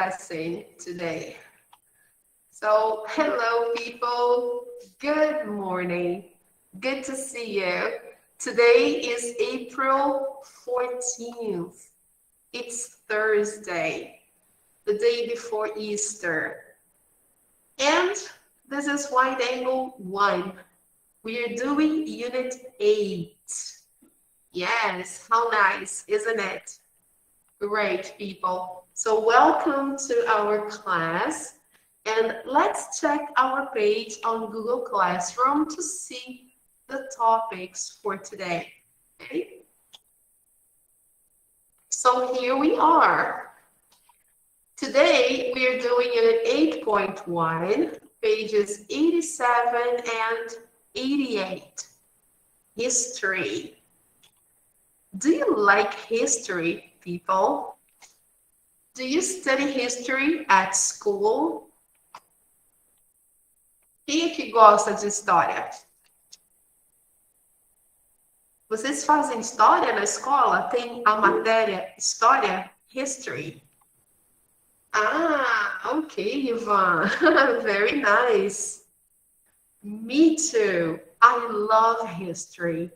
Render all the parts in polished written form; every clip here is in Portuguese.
lesson today. So, hello people. Good morning. Good to see you. Today is April 14th. It's Thursday, the day before Easter. And this is Wide Angle 1. We are doing Unit 8. Yes, how nice, isn't it? Great, people. So welcome to our class. And let's check our page on Google Classroom to see the topics for today. Okay? So here we are. Today we are doing Unit 8.1, pages 87 and 88. History. Do you like history, people? Do you study history at school? Quem é que gosta de história? Vocês fazem história na escola? Tem a matéria história? History. Ah, okay, Ivan. Very nice. Me too. I love history.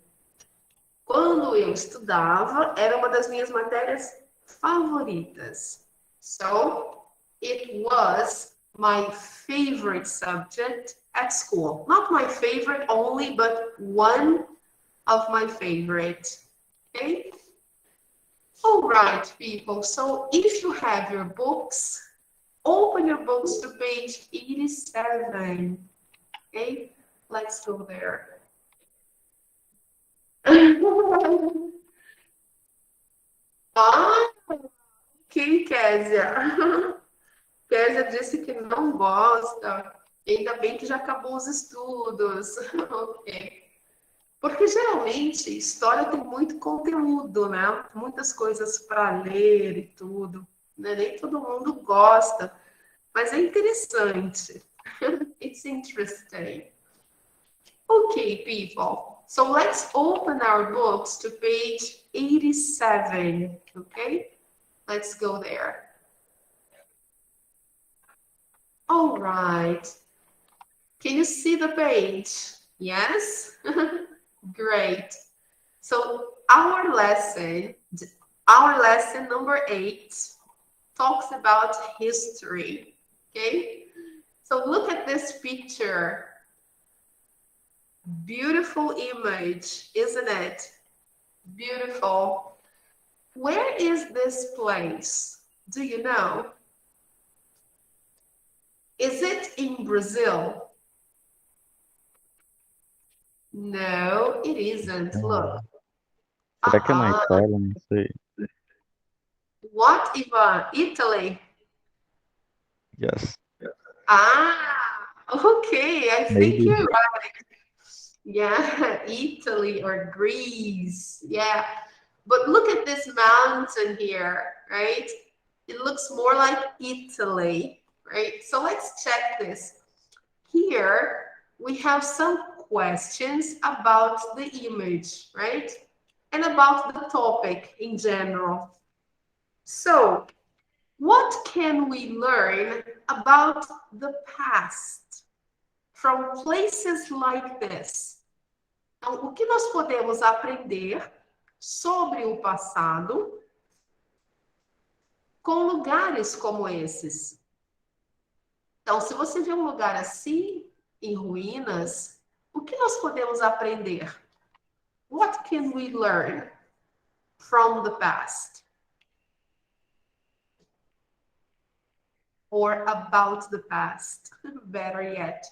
Quando eu estudava, era uma das minhas matérias favoritas. So, it was my favorite subject at school. Not my favorite only, but one of my favorite. Okay? All right, people. So, if you have your books, open your books to page 87. Okay? Let's go there. Ah, ok, Kézia. Kézia disse que não gosta. Ainda bem que já acabou os estudos. Ok. Porque geralmente história tem muito conteúdo, né? Muitas coisas para ler e tudo. Né? Nem todo mundo gosta, mas é interessante. It's interesting. Okay, people. So let's open our books to page 87, okay? Let's go there. All right. Can you see the page? Yes? Great. So our lesson number 8 talks about history, okay? So look at this picture. Beautiful image, isn't it? Beautiful. Where is this place? Do you know? Is it in Brazil? No, it isn't. Look. Será que é na Itália? Não sei. What, Ivan? Italy? Yes. Ah, okay. I think Maybe. you're right. Yeah, Italy or Greece. Yeah. But look at this mountain here, right? It looks more like Italy, right? So let's check this. Here, we have some questions about the image, right? And about the topic in general. So, what can we learn about the past from places like this? Então, o que nós podemos aprender sobre o passado com lugares como esses? Então, se você vê um lugar assim, em ruínas, o que nós podemos aprender? What can we learn from the past? Or about the past, better yet.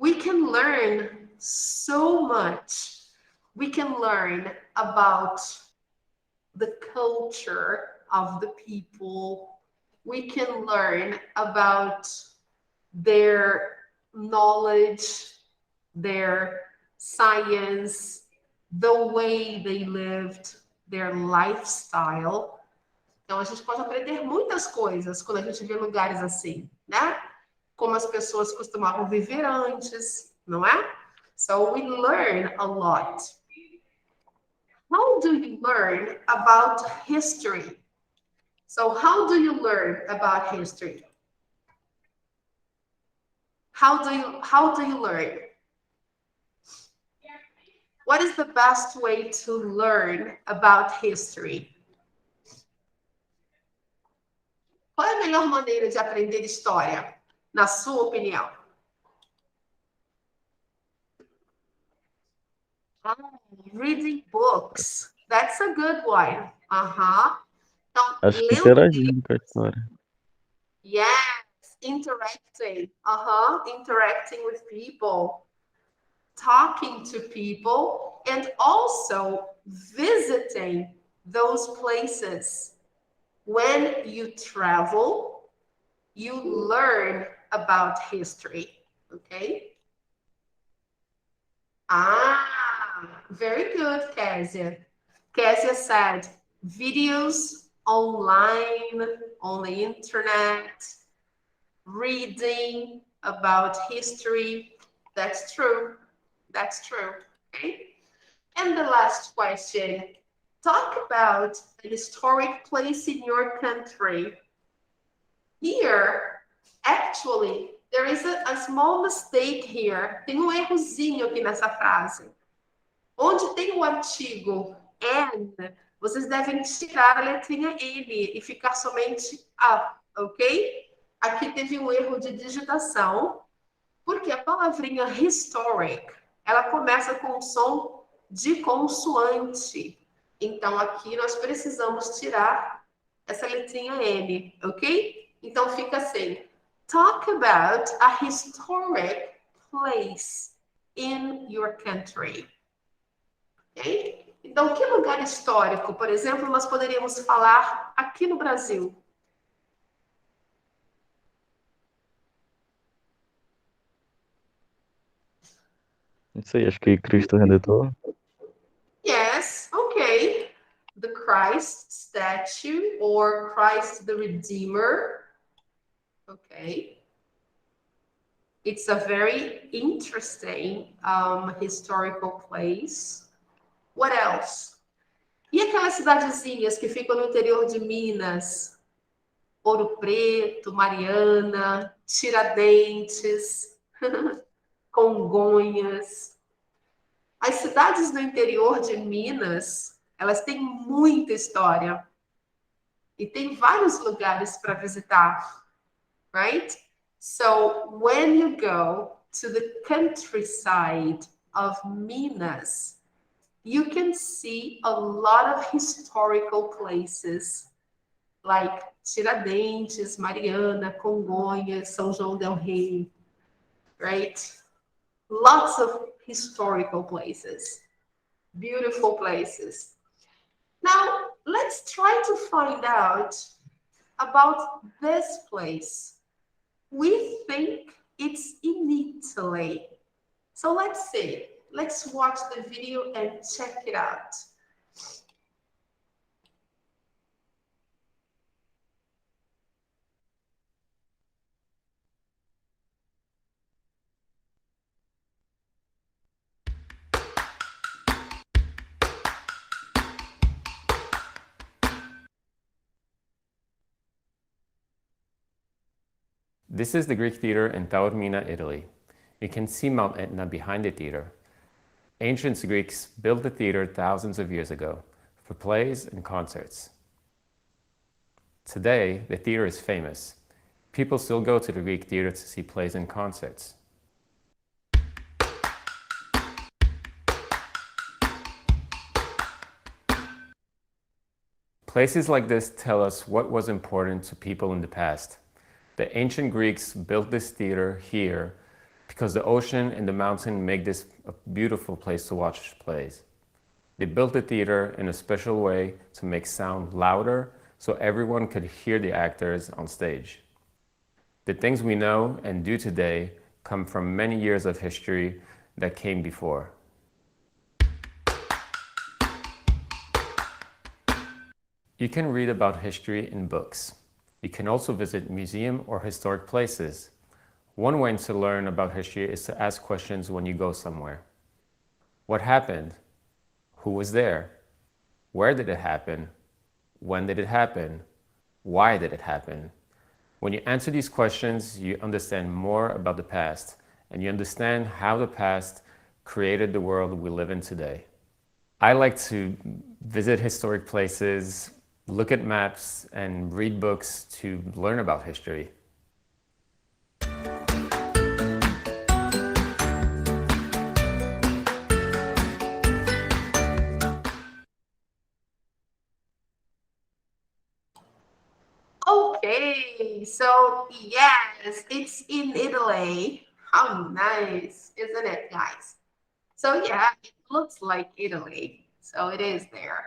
We can learn so much. We can learn about the culture of the people. We can learn about their knowledge, their science, the way they lived, their lifestyle. Então, a gente pode aprender muitas coisas quando a gente vê lugares assim, né? Como as pessoas costumavam viver antes, não é? So we learn a lot. How do you learn about history? So how do you learn about history? How do you learn? What is the best way to learn about history? Qual é a melhor maneira de aprender história, na sua opinião? Reading books. That's a good one. Então, Acho que lendo livros. interagindo com a história. Yes, interacting with people, talking to people, and also visiting those places. When you travel, you learn about history, okay? Very good, Kezia. Kezia said videos online, on the internet, reading about history. That's true. That's true. Okay. And the last question, talk about a historic place in your country. Here, actually, there is a small mistake here. Tem um errozinho aqui nessa frase. Onde tem o artigo and, vocês devem tirar a letrinha N e ficar somente up, ok? Aqui teve um erro de digitação, porque a palavrinha historic, ela começa com um som de consoante. Então, aqui nós precisamos tirar essa letrinha N, ok? Então, fica assim. Talk about a historic place in your country. Ok? Então, que lugar histórico, por exemplo, nós poderíamos falar aqui no Brasil? Não sei, acho que Cristo Redentor. Yes, okay. The Christ statue or Christ the Redeemer. Okay. It's a very interesting historical place. What else? E aquelas cidadezinhas que ficam no interior de Minas? Ouro Preto, Mariana, Tiradentes, Congonhas. As cidades do interior de Minas, elas têm muita história. E tem vários lugares para visitar, right? So when you go to the countryside of Minas, you can see a lot of historical places like Tiradentes, Mariana, Congonhas, São João del Rei, right? Lots of historical places, beautiful places. Now, let's try to find out about this place. We think it's in Italy. So let's see. Let's watch the video and check it out. This is the Greek theater in Taormina, Italy. You can see Mount Etna behind the theater. Ancient Greeks built the theater thousands of years ago for plays and concerts. Today, the theater is famous. People still go to the Greek theater to see plays and concerts. Places like this tell us what was important to people in the past. The ancient Greeks built this theater here because the ocean and the mountain make this a beautiful place to watch plays. They built the theater in a special way to make sound louder so everyone could hear the actors on stage. The things we know and do today come from many years of history that came before. You can read about history in books. You can also visit museum or historic places. One way to learn about history is to ask questions when you go somewhere. What happened? Who was there? Where did it happen? When did it happen? Why did it happen? When you answer these questions, you understand more about the past, and you understand how the past created the world we live in today. I like to visit historic places, look at maps, and read books to learn about history. Okay, so yes, it's in Italy. How nice, isn't it, guys? So yeah, it looks like Italy. So it is there.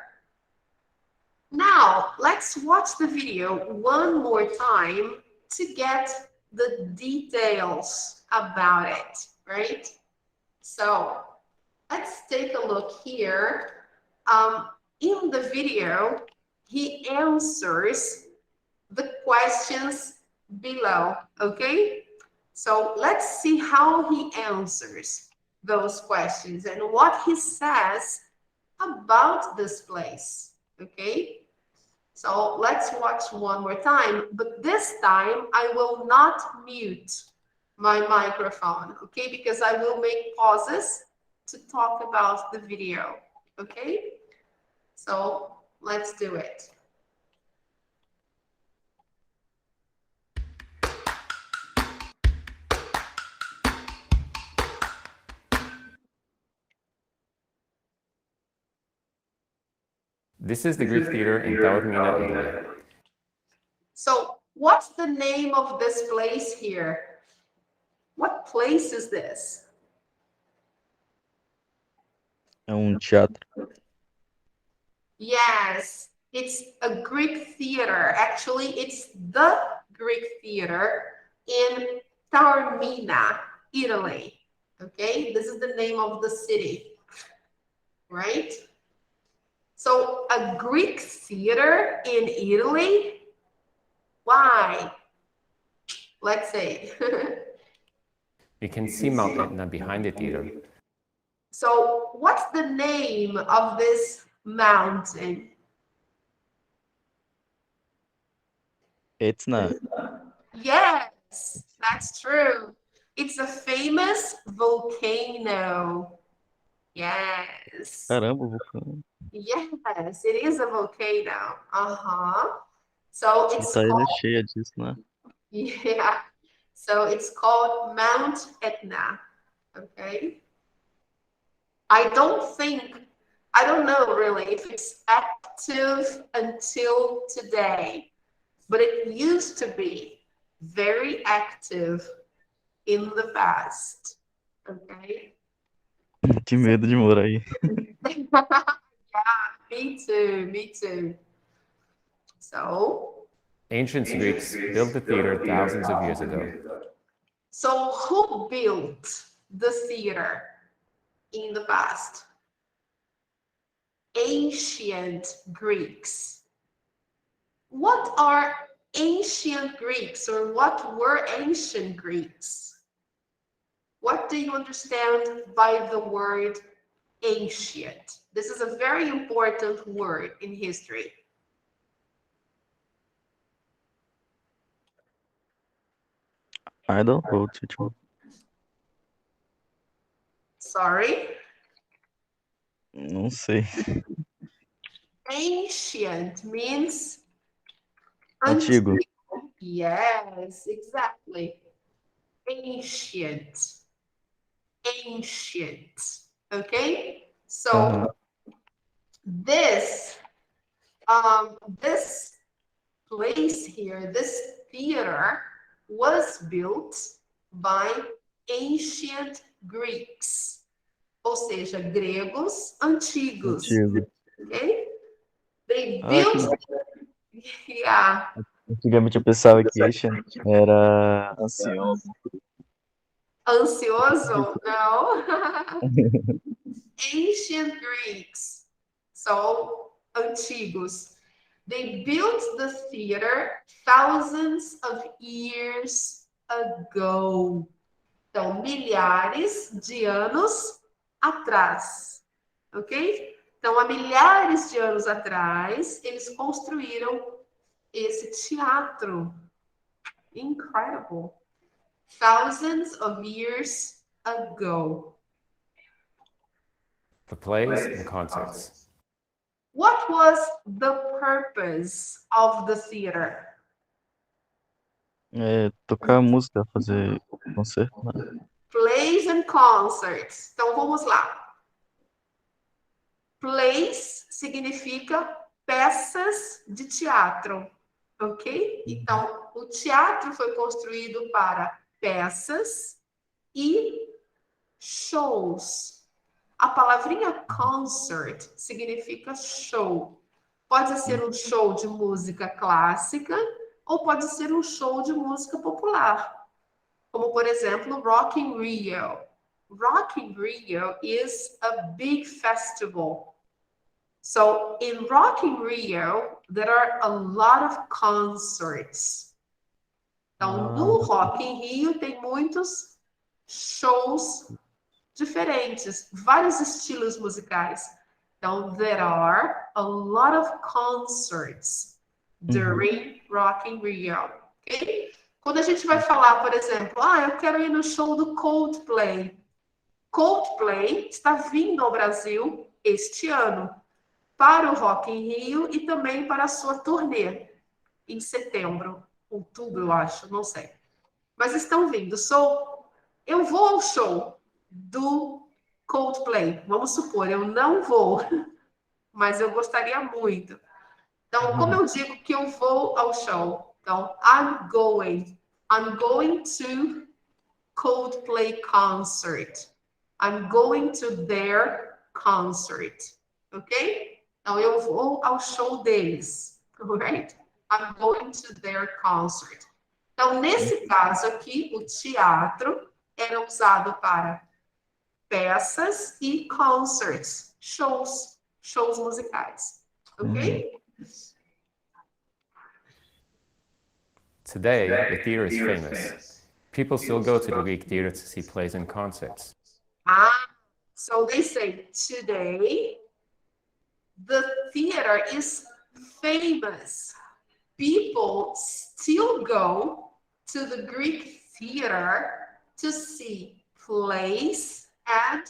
Now, let's watch the video one more time to get the details about it, right? So let's take a look here. In the video, he answers the questions below, okay? So let's see how he answers those questions and what he says about this place, okay? So let's watch one more time, but this time I will not mute my microphone, okay? Because I will make pauses to talk about the video, okay? So let's do it. This is the Greek theater in Taormina, Italy. So what's the name of this place here? What place is this? É teatro. Yes, it's a Greek theater. Actually, it's the Greek theater in Taormina, Italy. Okay, this is the name of the city, right? So a Greek theater in Italy? Why? Let's say. You can see Mount Etna behind the theater. So what's the name of this mountain? Etna. Yes, that's true. It's a famous volcano. Yes. Caramba, vulcão. Yes, it is a volcano. Uh-huh. So E it's tá ele called, cheia disso, né? yeah. So it's called Mount Etna. Okay. I don't know really if it's active until today, but it used to be very active in the past. Okay. Que medo de morar aí. Yeah, me too, me too. So, Ancient Greeks built the theater thousands of years ago. so who built the theater in the past? Ancient Greeks. What are ancient Greeks, or what were ancient Greeks? What do you understand by the word ancient? This is a very important word in history. I don't know, teacher. Sorry? Não sei. Ancient means Antigo. Yes, exactly. Ancient. Ancient. Okay? So this this place here, this theater was built by ancient Greeks, ou seja, gregos antigos. Antigo. Okay? They Ah, built, yeah. antigamente eu pensava que Asian era ancião. Ansioso? No. Ancient Greeks, so antigos. They built the theater thousands of years ago. Então, milhares de anos atrás. Ok? Então, há milhares de anos atrás, eles construíram esse teatro. Incredible. Thousands of years ago. The plays and concerts. What was the purpose of the theater? Tocar música, fazer concerto, né? Plays and concerts. Então, vamos lá. Plays significa peças de teatro, ok? Então, o teatro foi construído para peças e shows. A palavrinha concert significa show. Pode ser um show de música clássica ou pode ser um show de música popular. Como, por exemplo, Rock in Rio. Rock in Rio is a big festival. So, in Rock in Rio, there are a lot of concerts. Então, no Rock in Rio tem muitos shows diferentes, vários estilos musicais. Então, there are a lot of concerts during Rock in Rio. Okay? Quando a gente vai falar, por exemplo, eu quero ir no show do Coldplay. Coldplay está vindo ao Brasil este ano para o Rock in Rio e também para a sua turnê em setembro, outubro, eu acho, não sei. Mas estão vindo. Eu vou ao show do Coldplay. Vamos supor, eu não vou, mas eu gostaria muito. Então, como eu digo que eu vou ao show? Então, I'm going to Coldplay concert. I'm going to their concert. Ok? Então, eu vou ao show deles. Right? I'm going to their concert. Então, nesse caso aqui, o teatro era usado para peças e concerts, shows musicais. Ok? Today, the theater is famous. People still go to the Greek theater to see plays and concerts. So they say today the theater is famous. People still go to the Greek theater to see plays and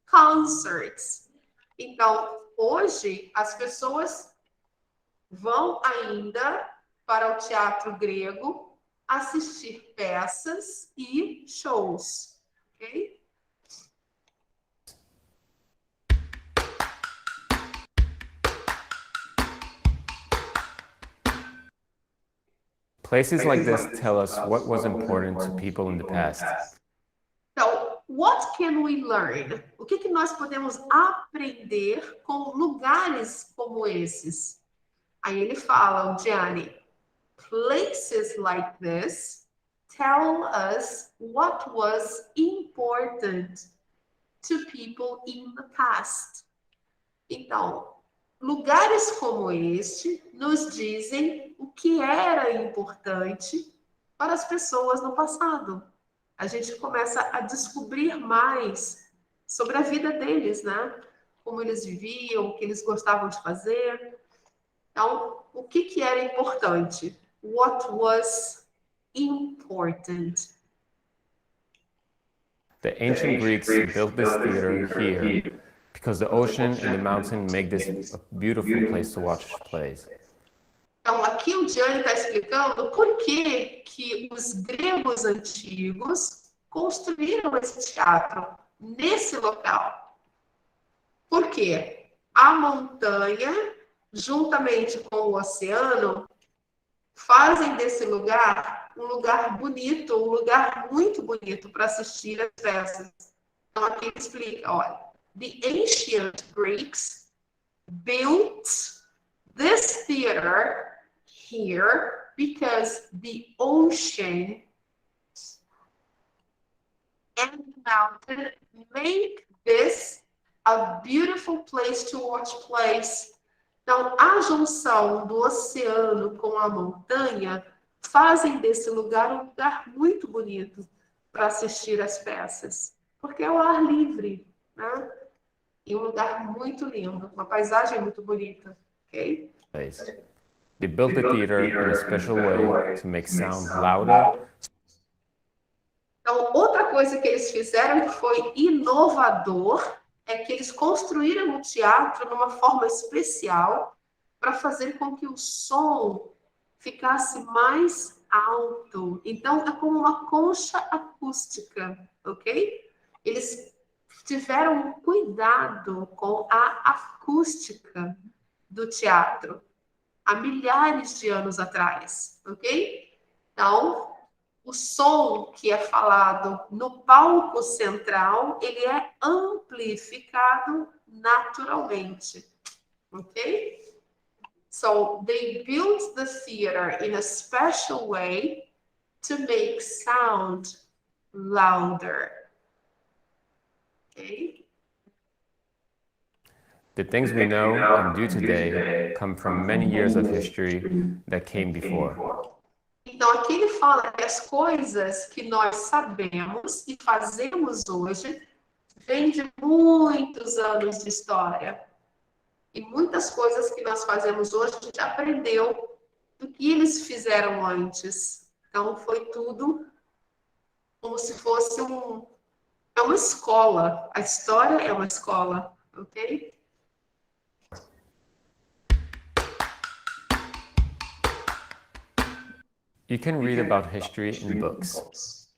concerts. Então, hoje as pessoas vão ainda para o teatro grego assistir peças e shows, ok? Places like this tell us what was important to people in the past. Então, what can we learn? O que nós podemos aprender com lugares como esses? Aí ele fala, o Gianni, places like this tell us what was important to people in the past. Então, lugares como este nos dizem o que era importante para as pessoas no passado. A gente começa a descobrir mais sobre a vida deles, né? Como eles viviam, o que eles gostavam de fazer. Então, o que era importante? What was important? The ancient Greeks built this theater here because the ocean and the mountain make this a beautiful place to watch plays. Então, aqui o Gianni está explicando por que os gregos antigos construíram esse teatro nesse local. Por quê? A montanha, juntamente com o oceano, fazem desse lugar um lugar bonito, um lugar muito bonito para assistir as peças. Então, aqui ele explica, olha, the ancient Greeks built this theater here because the ocean and the mountain make this a beautiful place to watch plays. Então, a junção do oceano com a montanha fazem desse lugar um lugar muito bonito para assistir as peças, porque é o ar livre, né? em um lugar muito lindo, uma paisagem muito bonita, ok? place. They built the theater in a special way to make sound louder. Então, outra coisa que eles fizeram que foi inovador é que eles construíram o teatro numa forma especial para fazer com que o som ficasse mais alto. Então, é como uma concha acústica, ok? Eles tiveram cuidado com a acústica do teatro há milhares de anos atrás, ok? Então, o som que é falado no palco central, ele é amplificado naturalmente, ok? So they built the theater in a special way to make sound louder, okay? The things we know and do today come from many years of history that came before. Então, aqui ele fala que as coisas que nós sabemos e fazemos hoje vêm de muitos anos de história. E muitas coisas que nós fazemos hoje, a gente aprendeu do que eles fizeram antes. Então, foi tudo como se fosse é uma escola. A história é uma escola, ok? You can read about history in books.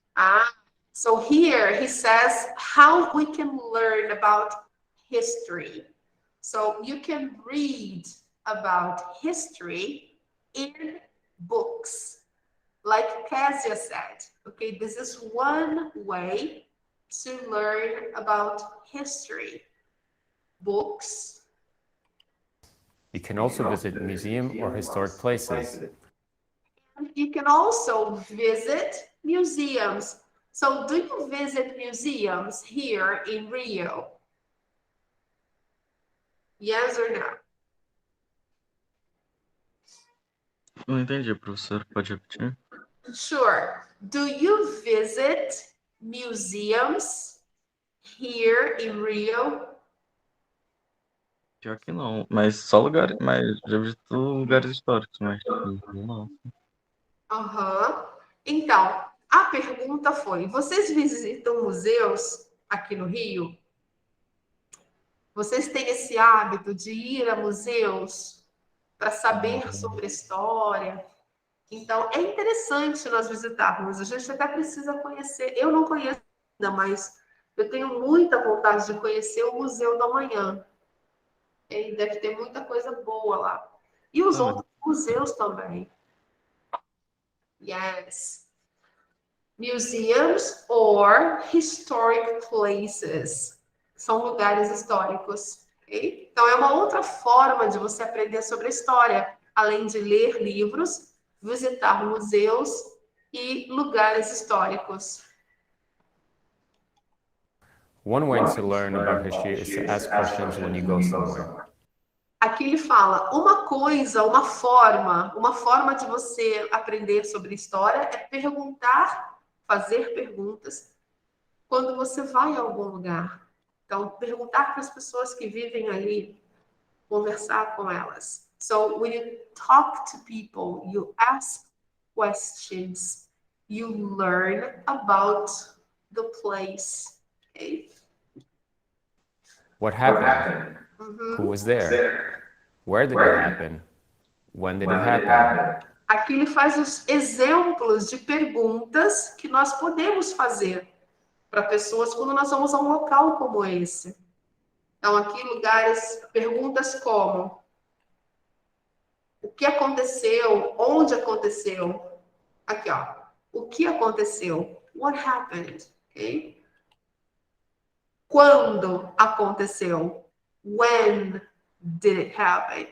So here he says how we can learn about history. So you can read about history in books. Like Casia said, okay, this is one way to learn about history. Books. You can also visit museum or historic places. You can also visit museums. So do you visit museums here in Rio? Yes or no? Não entendi, professor. Pode repetir? Sure. Do you visit museums here in Rio? Pior que não. Mas só lugares. Mas já visito lugares históricos, mas não. Aham. Então, a pergunta foi: vocês visitam museus aqui no Rio? Vocês têm esse hábito de ir a museus para saber sobre a história? Então, é interessante nós visitarmos. A gente até precisa conhecer. Eu não conheço ainda, mas eu tenho muita vontade de conhecer o Museu do Amanhã. Ele deve ter muita coisa boa lá. E os outros museus também. Yes. Museums or historic places. São lugares históricos. Okay? Então, é uma outra forma de você aprender sobre a história, além de ler livros, visitar museus e lugares históricos. One way to learn about history is to ask questions when you go somewhere. Aqui ele fala, uma forma de você aprender sobre história é perguntar, fazer perguntas quando você vai a algum lugar. Então, perguntar para as pessoas que vivem ali, conversar com elas. So, when you talk to people, you ask questions, you learn about the place. Okay? What happened? Who was there? Where did it happen? When did it happen? Aqui ele faz os exemplos de perguntas que nós podemos fazer para pessoas quando nós vamos a um local como esse. Então, aqui perguntas como: o que aconteceu? Onde aconteceu? Aqui, ó. O que aconteceu? What happened? Okay? Quando aconteceu? When did it happen?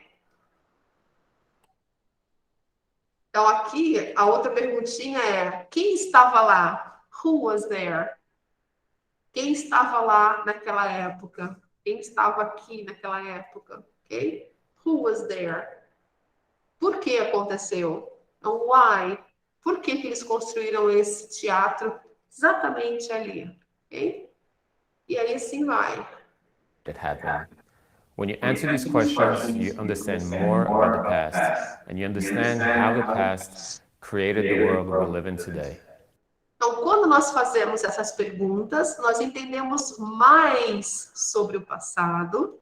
Então, aqui, a outra perguntinha é: quem estava lá? Who was there? Quem estava lá naquela época? Quem estava aqui naquela época? Ok? Who was there? Por que aconteceu? Então, why? Por que eles construíram esse teatro exatamente ali? Ok? E aí assim vai. did it happen? When you answer these questions, you understand more about the past, and you understand how the past created the world we live in today. Então, quando nós fazemos essas perguntas, nós entendemos mais sobre o passado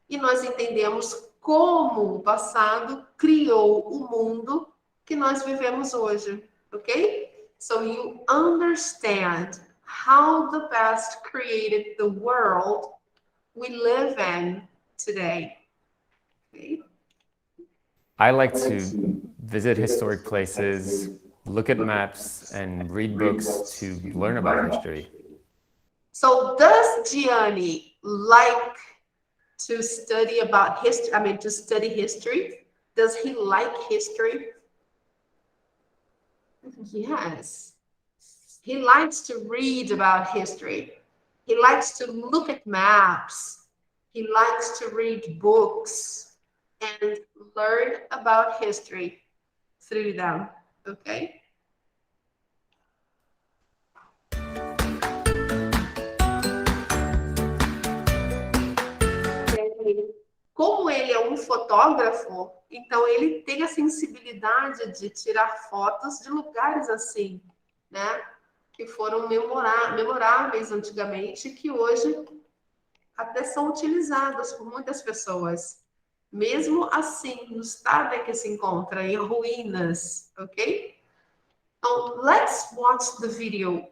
e nós entendemos como o passado criou o mundo que nós vivemos hoje, ok? So you understand how the past created the world we live in today. Okay? I like to visit historic places, look at maps, and read books to learn about history. So does Gianni like to study about history? I mean, to study history? Does he like history? Yes. He likes to read about history. He likes to look at maps. He likes to read books and learn about history through them. Okay? Como ele é um fotógrafo, então ele tem a sensibilidade de tirar fotos de lugares assim, né? Que foram memoráveis antigamente, que hoje até são utilizadas por muitas pessoas. Mesmo assim, no estado em que se encontra, em ruínas, ok? Então, let's watch the video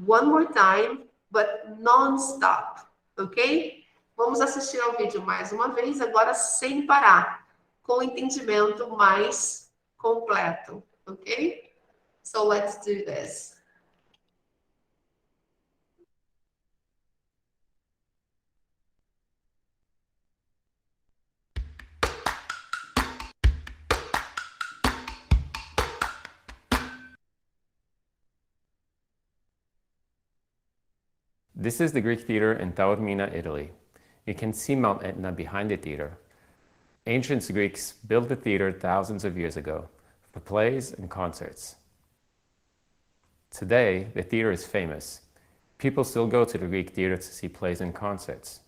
one more time, but non-stop, ok? Vamos assistir ao vídeo mais uma vez, agora sem parar, com o entendimento mais completo, ok? So let's do this. This is the Greek theater in Taormina, Italy. You can see Mount Etna behind the theater. Ancient Greeks built the theater thousands of years ago for plays and concerts. Today, the theater is famous. People still go to the Greek theater to see plays and concerts.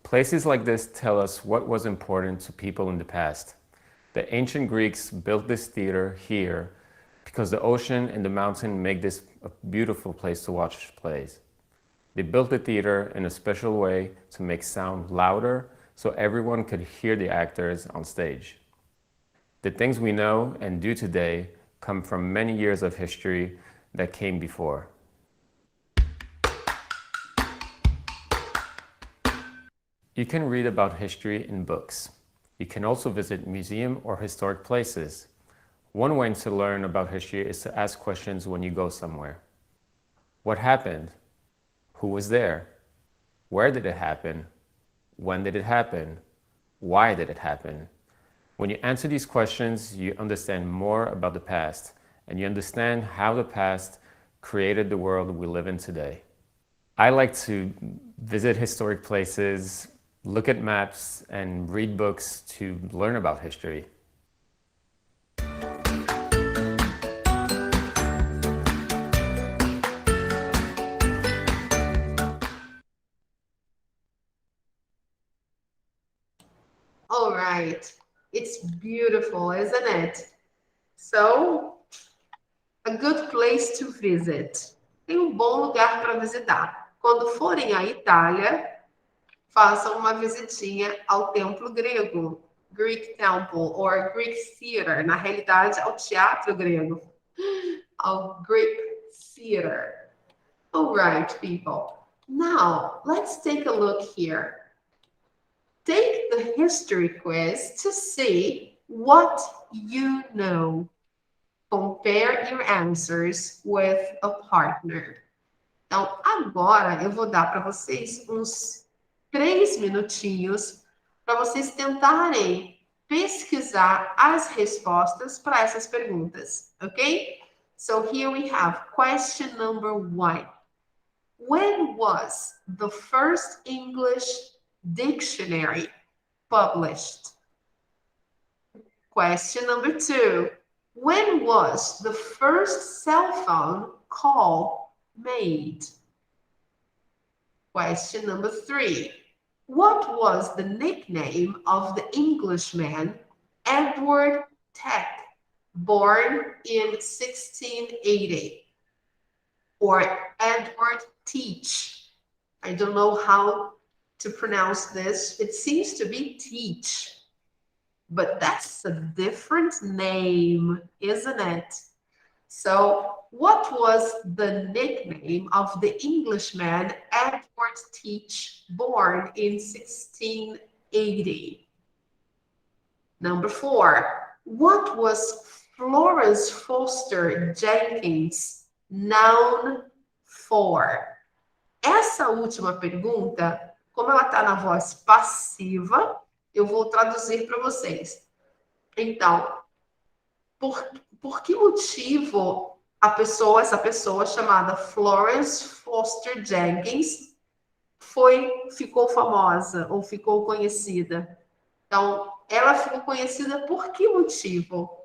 Places like this tell us what was important to people in the past. The ancient Greeks built this theater here because the ocean and the mountain make this a beautiful place to watch plays. They built the theater in a special way to make sound louder so everyone could hear the actors on stage. The things we know and do today come from many years of history that came before. You can read about history in books. You can also visit museum or historic places. One way to learn about history is to ask questions when you go somewhere. What happened? Who was there? Where did it happen? When did it happen? Why did it happen? When you answer these questions, you understand more about the past, and you understand how the past created the world we live in today. I like to visit historic places, look at maps, and read books to learn about history. All right. It's beautiful, isn't it? So, a good place to visit. Tem um bom lugar para visitar. Quando forem à Itália, façam uma visitinha ao templo grego, Greek Temple, or Greek Theater. Na realidade, ao teatro grego, ao Greek Theater. All right, people. Now, let's take a look here. Take the history quiz to see what you know. Compare your answers with a partner. Então, agora eu vou dar para vocês uns 3 minutinhos para vocês tentarem pesquisar as respostas para essas perguntas, ok? So here we have question number 1. When was the first English dictionary published? Question number 2. When was the first cell phone call made? Question number 3. What was the nickname of the Englishman Edward Teck, born in 1680? Or Edward Teach? I don't know how to pronounce this. It seems to be Teach, but that's a different name, isn't it? So, what was the nickname of the Englishman Edward Teach, born in 1680? Number 4. What was Florence Foster Jenkins known for? Essa última pergunta, como ela está na voz passiva, eu vou traduzir para vocês. Então, por, por que motivo essa pessoa chamada Florence Foster Jenkins ficou famosa ou ficou conhecida? Então, ela ficou conhecida por que motivo?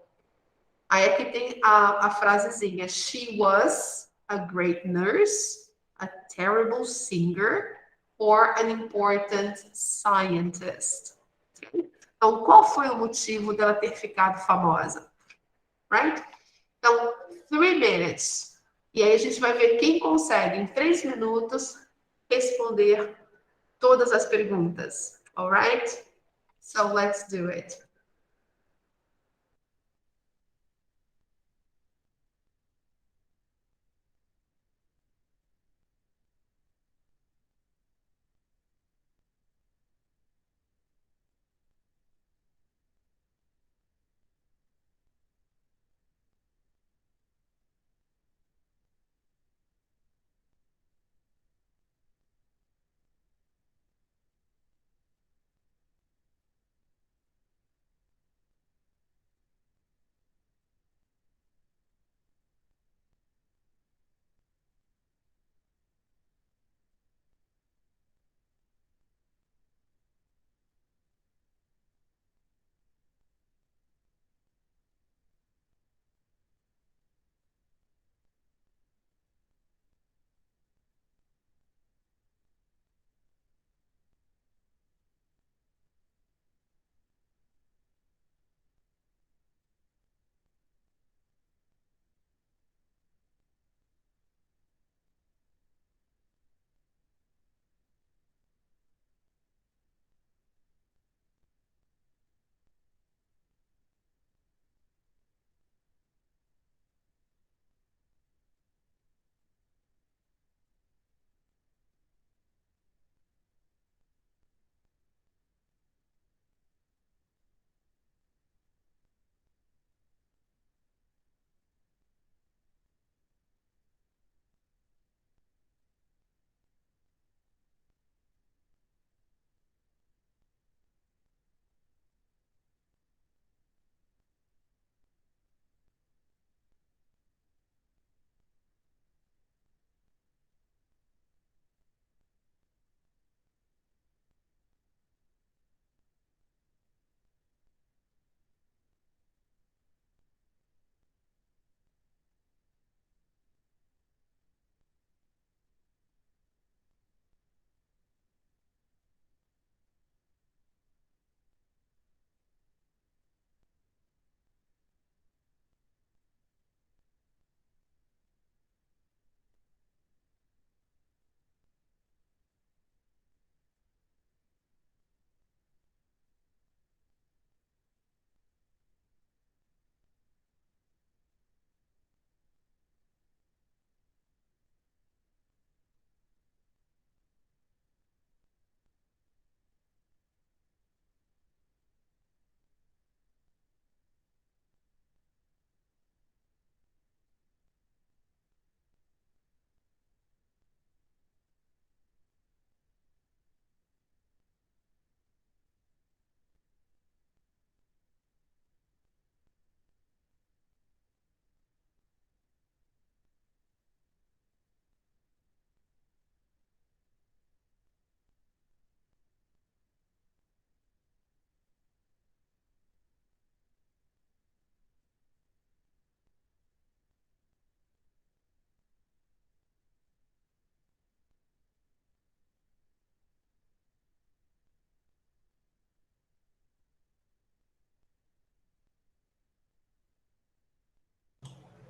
Aí aqui tem a frasezinha: She was a great nurse, a terrible singer, or an important scientist. Então, qual foi o motivo dela ter ficado famosa? Right? Então, 3 minutes. E aí a gente vai ver quem consegue, em 3 minutos, responder todas as perguntas. Alright? So let's do it.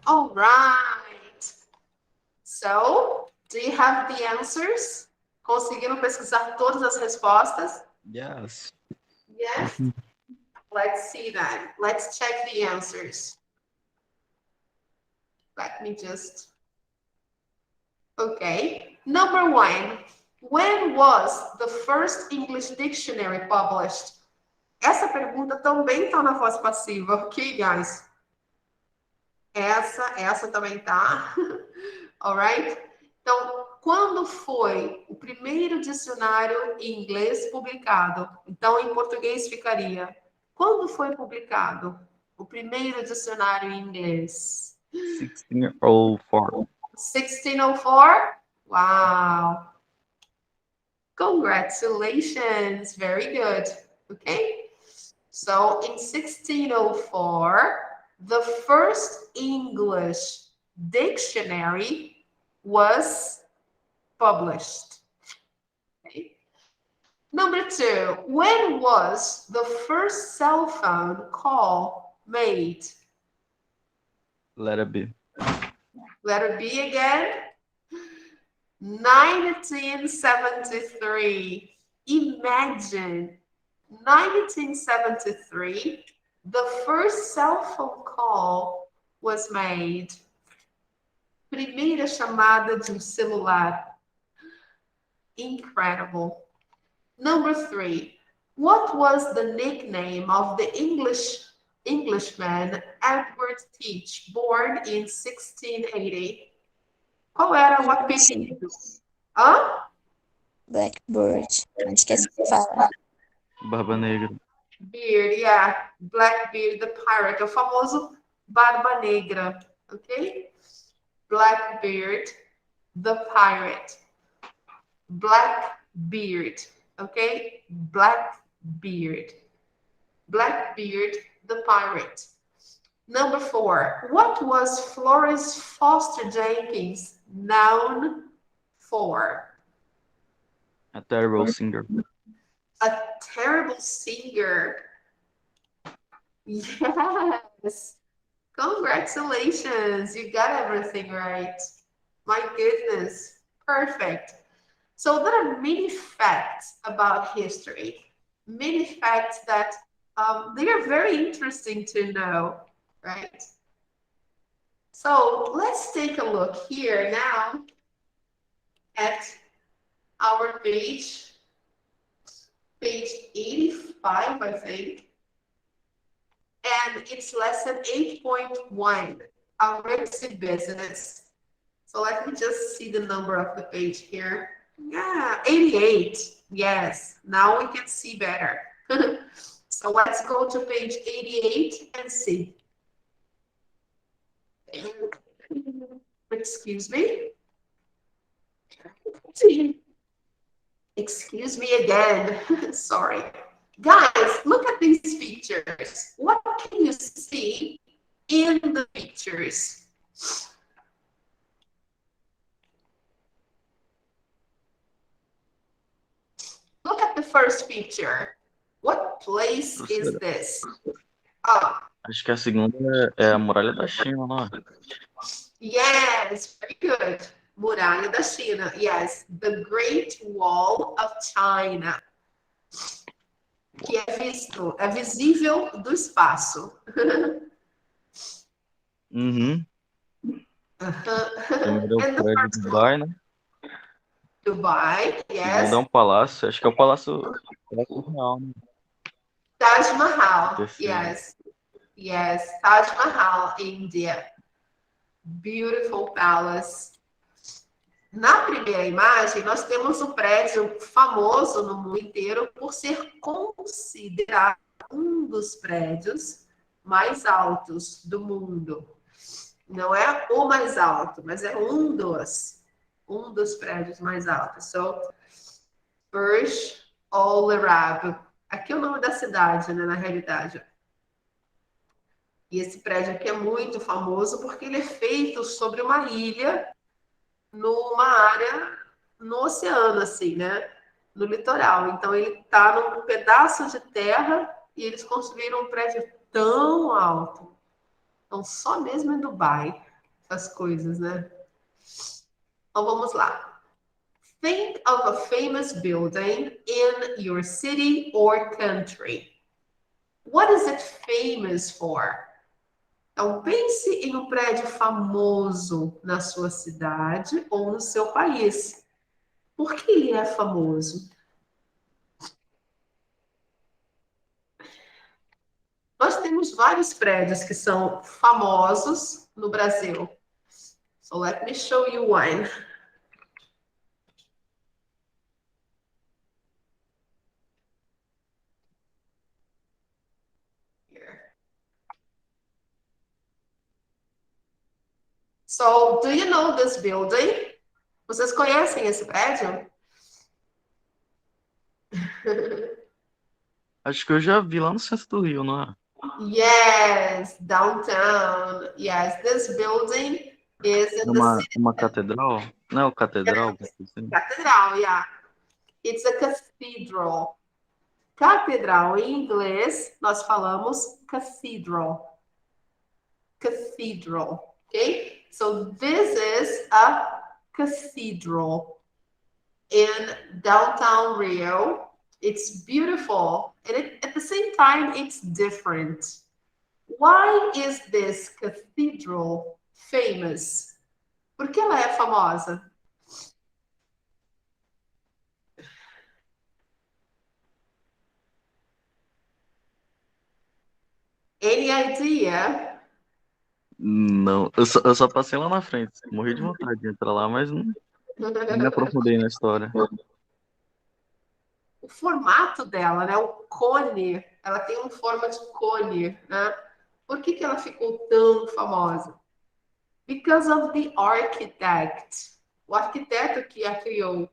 All right. So, do you have the answers? Conseguiram pesquisar todas as respostas? Yes. Yes? Let's see that. Let's check the answers. Let me just... Okay. Number 1. When was the first English dictionary published? Essa pergunta também está na voz passiva, ok, guys? Essa também tá. Alright? Então, quando foi o primeiro dicionário em inglês publicado? Então, em português ficaria: quando foi publicado o primeiro dicionário em inglês? 1604. 1604? Wow. Congratulations. Very good. Okay? So, in 1604, the first English dictionary was published. Okay. Number 2, when was the first cell phone call made? Letter B. Letter B again. 1973. Imagine, 1973, the first cell phone call was made. Primeira chamada de celular. Incredible. Number 3, what was the nickname of the Englishman Edward Teach, born in 1680? Qual era o apelido? Hã? Blackbird. Acho que é assim que fala. Barba Negra. Beard, yeah. Blackbeard the pirate, o famoso Barba Negra, ok? Blackbeard the pirate. Blackbeard, ok? Blackbeard. Blackbeard the pirate. Number 4, what was Florence Foster Jenkins known for? A terrible singer. A terrible singer. Yes. Congratulations. You got everything right. My goodness. Perfect. So there are many facts about history. Many facts that they are very interesting to know, right? So let's take a look here now at our page 85, I think. And it's lesson 8.1, Already Business. So let me just see the number of the page here. Yeah, 88. Yes, now we can see better. So let's go to page 88 and see. Excuse me. Excuse me again. Sorry. Guys, look at these pictures. What can you see in the pictures? Look at the first picture. What place is this? Ah, Acho que a segunda é a muralha da China, não é? yes, very good. Muralha da China. Yes, the Great Wall of China. Que é visível do espaço. Uhum. Primeiro é o And the prédio first de one, Dubai, né? Dubai, Segundo yes. é um palácio. Acho que é o Palácio Real, né? Taj Mahal, Terceiro. yes. Yes, Taj Mahal, India. Beautiful palace. Na primeira imagem, nós temos o prédio famoso no mundo inteiro por ser considerado um dos prédios mais altos do mundo. Não é o mais alto, mas é um dos prédios mais altos. So, Burj Al Arab. Aqui é o nome da cidade, né, na realidade. E esse prédio aqui é muito famoso porque ele é feito sobre uma ilha, numa área, no oceano, assim, né? No litoral. Então, ele está num pedaço de terra e eles construíram um prédio tão alto. Então, só mesmo em Dubai. as coisas, né? Então vamos lá. Think of a famous building in your city or country. What is it famous for? Então pense em um prédio famoso na sua cidade ou no seu país. Por que ele é famoso? Nós temos vários prédios que são famosos no Brasil. So let me show you one. Here. So, do you know this building? Vocês conhecem esse prédio? Acho que eu já vi lá no centro do Rio, não é? Yes, downtown. Yes, this building is É in the city. uma catedral? Não é o catedral? Assim? Catedral, yeah. It's a cathedral. Catedral em inglês, nós falamos cathedral. Cathedral, okay? So this is a cathedral in downtown Rio. It's beautiful, and at the same time, it's different. Why is this cathedral famous? Por que ela é famosa? Any idea? Não, eu só passei lá na frente. Morri de vontade de entrar lá, mas não me aprofundei na história. O formato dela, né? O cone, ela tem uma forma de cone, né? Por que ela ficou tão famosa? Because of the architect. O arquiteto que a criou.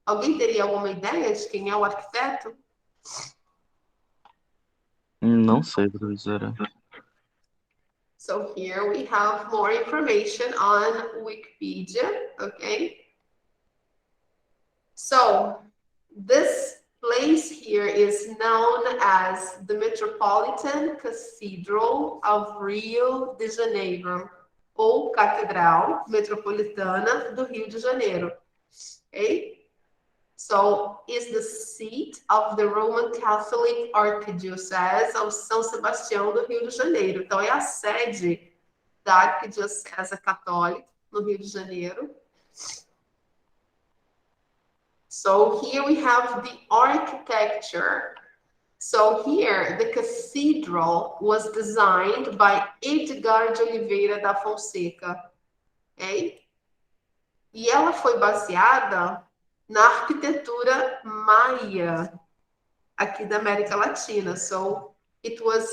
Alguém teria alguma ideia de quem é o arquiteto? Não sei, professora. So here we have more information on Wikipedia, okay? So this place here is known as the Metropolitan Cathedral of Rio de Janeiro, ou Catedral Metropolitana do Rio de Janeiro, okay? So, is the seat of the Roman Catholic Archdiocese of São Sebastião do Rio de Janeiro. Então, é a sede da Arquidiocese Católica no Rio de Janeiro. So, here we have the architecture. So, here, the cathedral was designed by Edgar de Oliveira da Fonseca. Okay? E ela foi baseada na arquitetura maia aqui da América Latina. So it was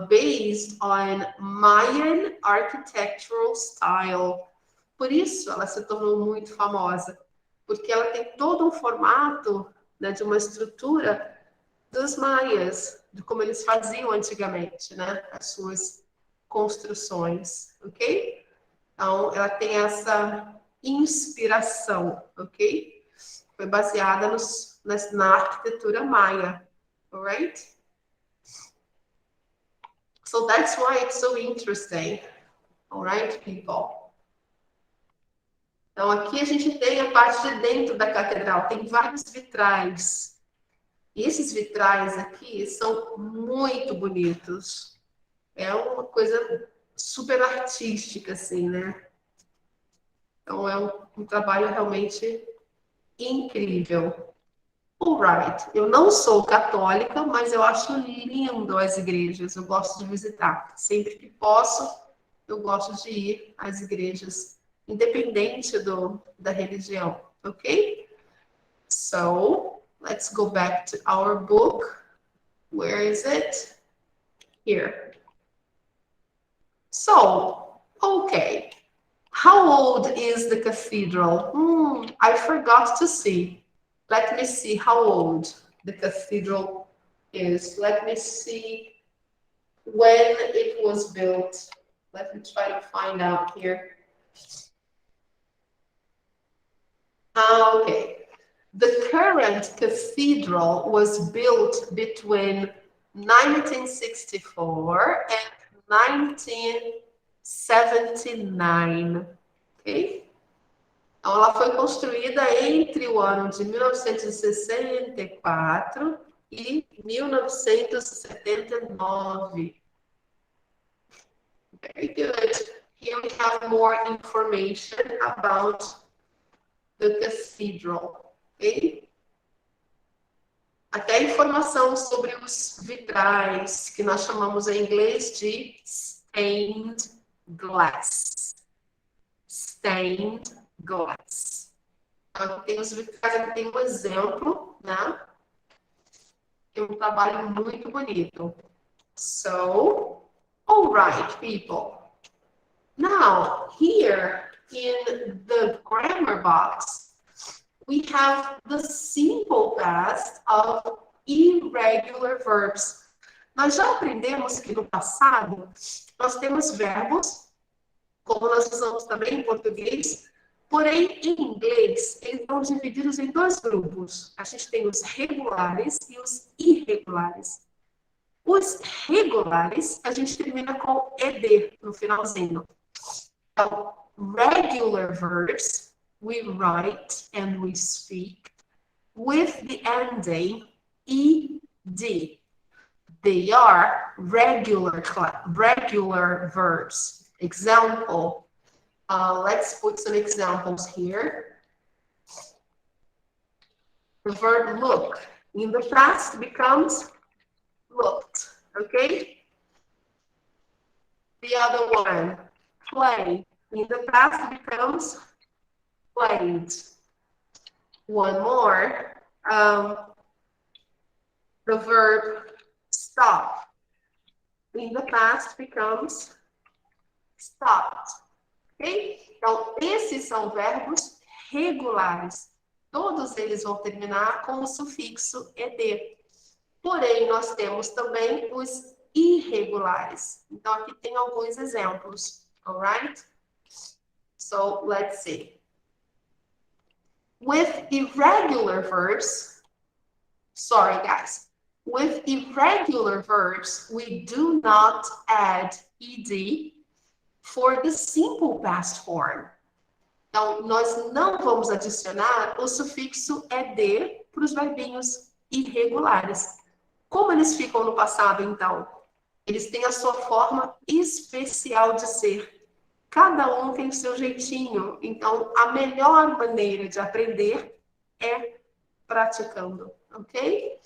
based on Mayan architectural style. Por isso ela se tornou muito famosa, porque ela tem todo um formato, né, de uma estrutura dos maias, de como eles faziam antigamente, né, as suas construções, ok? Então ela tem essa inspiração, ok? Foi baseada na arquitetura maia, alright? So that's why it's so interesting, alright, people? Então aqui a gente tem a parte de dentro da catedral, tem vários vitrais. E esses vitrais aqui são muito bonitos. É uma coisa super artística, assim, né? Então é um trabalho realmente incrível. Alright, eu não sou católica, mas eu acho lindo as igrejas. Eu gosto de visitar. Sempre que posso, eu gosto de ir às igrejas, independente da religião, ok? So, let's go back to our book. Where is it? Here. So, okay. How old is the cathedral? I forgot to see. Let me see how old the cathedral is. Let me see when it was built. Let me try to find out here. Okay. The current cathedral was built between 1964 and 79. Ok? Então, ela foi construída entre o ano de 1964 e 1979. Very good. Here we have more information about the cathedral. Okay? Até informação sobre os vitrais, que nós chamamos em inglês de stained glass. Stained glass. Então, aqui tem os vitrais, aqui tem um exemplo, né? É um trabalho muito bonito. So, all right, people. Now, here in the grammar box, we have the simple past of irregular verbs. Nós já aprendemos que no passado nós temos verbos, como nós usamos também em português, porém em inglês eles estão divididos em dois grupos. A gente tem os regulares e os irregulares. Os regulares a gente termina com ed no finalzinho. Então, regular verbs we write and we speak with the ending ed. They are regular verbs. Example. Let's put some examples here. The verb look in the past becomes looked. Okay? The other one, play, in the past becomes played. One more. The verb stop in the past becomes stopped. Ok? Então, esses são verbos regulares. Todos eles vão terminar com o sufixo ed. Porém, nós temos também os irregulares. Então, aqui tem alguns exemplos. Alright? So, let's see. With irregular verbs, sorry guys, with irregular verbs, we do not add ed for the simple past form. Então, nós não vamos adicionar o sufixo ed para os verbinhos irregulares. Como eles ficam no passado, então? Eles têm a sua forma especial de ser. Cada um tem o seu jeitinho. Então, a melhor maneira de aprender é praticando, ok?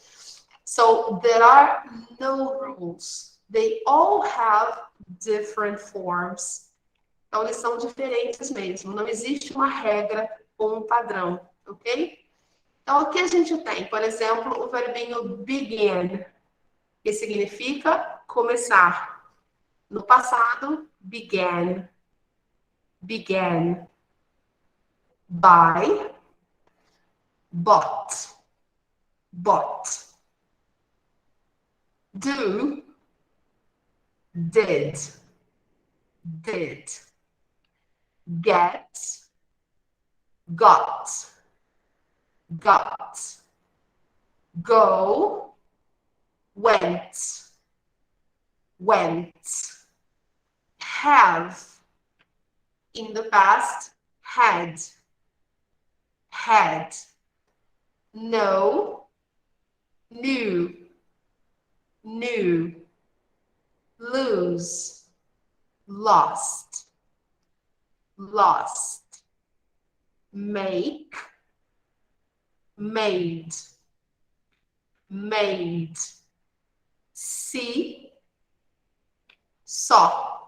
So, there are no rules. They all have different forms. Então, eles são diferentes mesmo. Não existe uma regra ou um padrão, ok? Então, aqui a gente tem, por exemplo, o verbinho begin, que significa começar. No passado, began. Began. Buy. Bought. Bought. Do. Did. Did. Get. Got. Got. Go. Went. Went. Have. In the past, had. Had. Know. Knew. Knew. Lose. Lost. Lost. Make. Made. Made. See. Saw.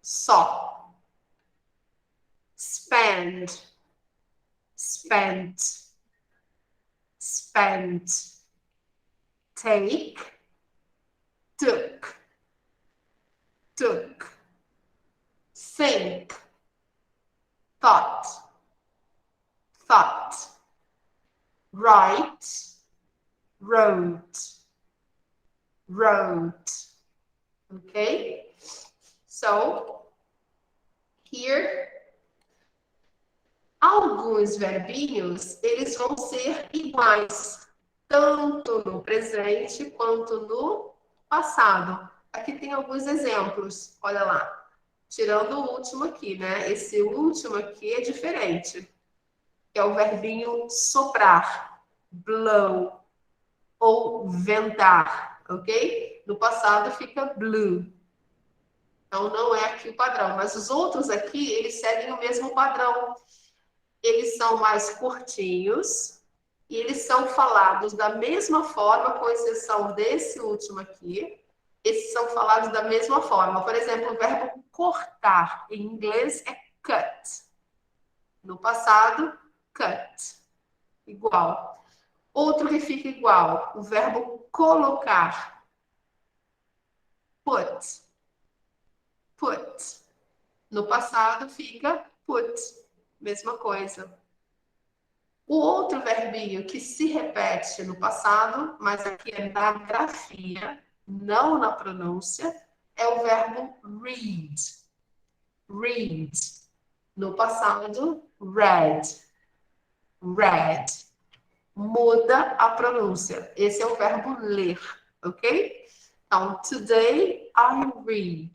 Saw. Spend. Spent. Spent. Take. Took. Took. Think. Thought. Thought. Write. Wrote. Wrote. Okay? So, here, alguns verbinhos, eles vão ser iguais, tanto no presente quanto no passado. Aqui tem alguns exemplos, olha lá. Tirando o último aqui, né? Esse último aqui é diferente. É o verbinho soprar, blow, ou ventar, ok? No passado fica blew. Então, não é aqui o padrão. Mas os outros aqui, eles seguem o mesmo padrão. Eles são mais curtinhos e eles são falados da mesma forma, com exceção desse último aqui. Esses são falados da mesma forma. Por exemplo, o verbo cortar, em inglês, é cut. No passado, cut. Igual. Outro que fica igual, o verbo colocar. Put. Put. No passado fica put. Mesma coisa. O outro verbinho que se repete no passado, mas aqui é na grafia, não na pronúncia, é o verbo read. Read. No passado, read. Read. Muda a pronúncia. Esse é o verbo ler, ok? Então, today I read.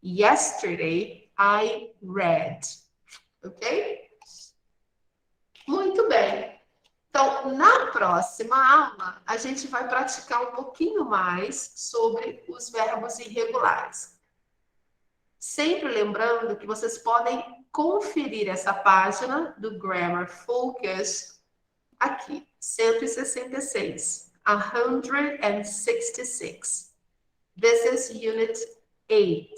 Yesterday I read. Ok? Muito bem. Então, na próxima aula, a gente vai praticar um pouquinho mais sobre os verbos irregulares. Sempre lembrando que vocês podem conferir essa página do Grammar Focus aqui, 166. 166. This is Unit 8.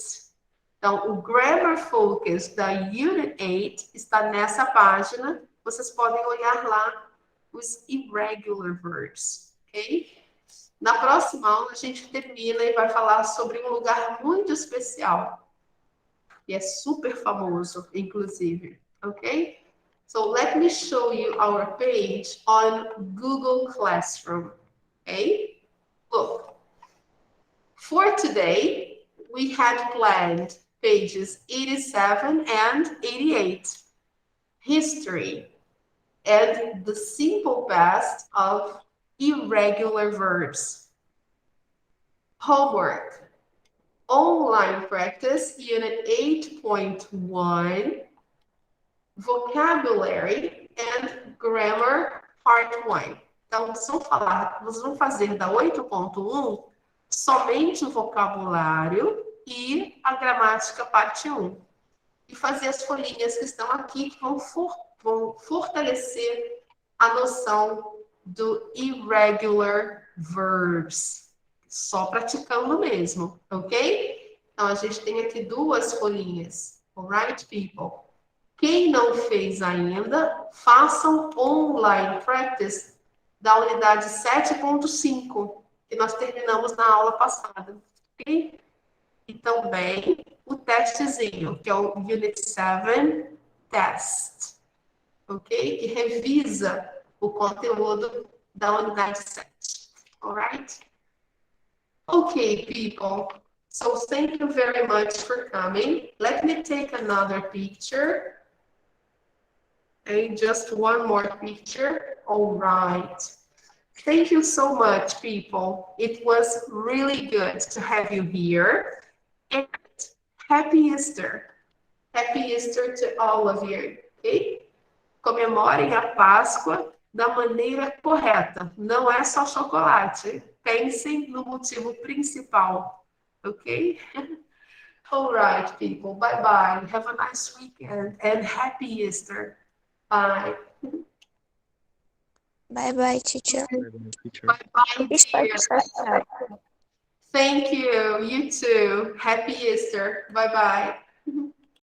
Então, o Grammar Focus da Unit 8 está nessa página. Vocês podem olhar lá os irregular verbs, ok? Na próxima aula, a gente termina e vai falar sobre um lugar muito especial. E é super famoso, inclusive, ok? So, let me show you our page on Google Classroom, okay? Look, for today, we had planned pages 87 and 88. History and the simple past of irregular verbs. Homework. Online practice, Unit 8.1. Vocabulary and Grammar, Part 1. Então, vocês vão fazer da 8.1 somente o vocabulário e a gramática, parte 1. E fazer as folhinhas que estão aqui, que vão fortalecer a noção do irregular verbs. Só praticando mesmo, ok? Então, a gente tem aqui 2 folhinhas. Alright, people? Quem não fez ainda, façam online practice da unidade 7.5, que nós terminamos na aula passada, ok? E também o testezinho, que é o Unit 7 Test, ok? Que revisa o conteúdo da unidade 7, alright? Okay, people. So thank you very much for coming. Let me take another picture. And just one more picture. All right. Thank you so much, people. It was really good to have you here. And happy Easter. Happy Easter to all of you, ok? Comemorem a Páscoa da maneira correta. Não é só chocolate. Pensem no motivo principal, ok? All right, people. Bye-bye. Have a nice weekend and happy Easter. Bye. Bye-bye, teacher. Teacher. Bye-bye, Peace, dear. professor. Thank you. You too. Happy Easter. Bye-bye.